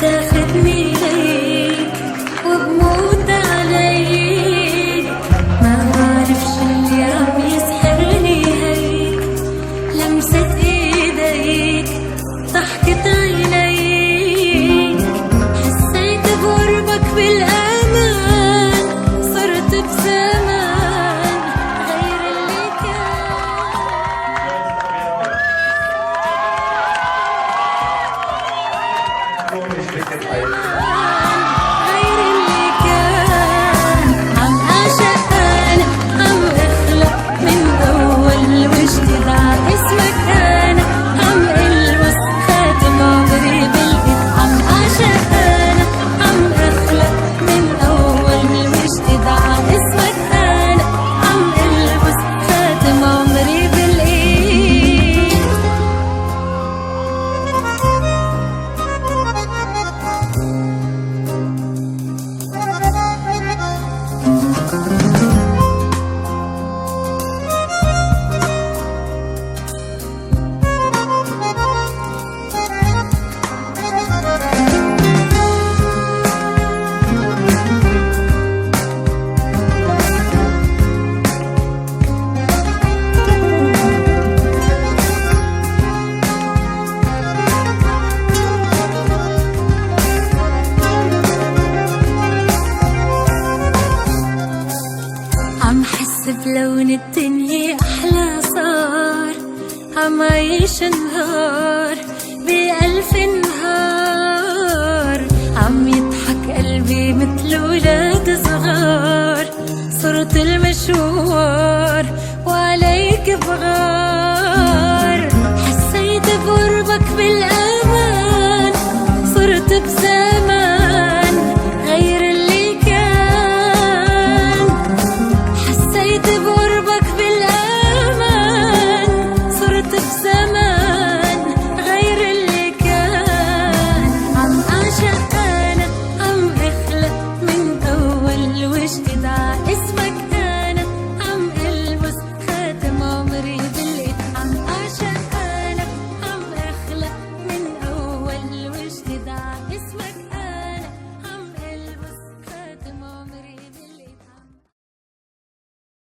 تاخدني ليك وبموت عليك، ما بعرفش اللي عم يسحرني هيك، لمسة ايديك ضحكة عينيك، حسيت بقربك بالامان، صرت بزمان غير اللي كان. غير اللي كان عم أعشق أنا، عم أخلق من أول وجديد عاسمك أنا، عم ألبس خاتم عمري بالإيد، عم أعشق أنا، عم أخلق من أول وجديد عاسمك أنا، عم ألبس خاتم عمري بالإيد. عم حس بلون الدنيا أحلى صار، عم عيش نهار بألف نهار، عم يضحك قلبي مثل ولاد صغار، صرت المشوار وعليك بغار.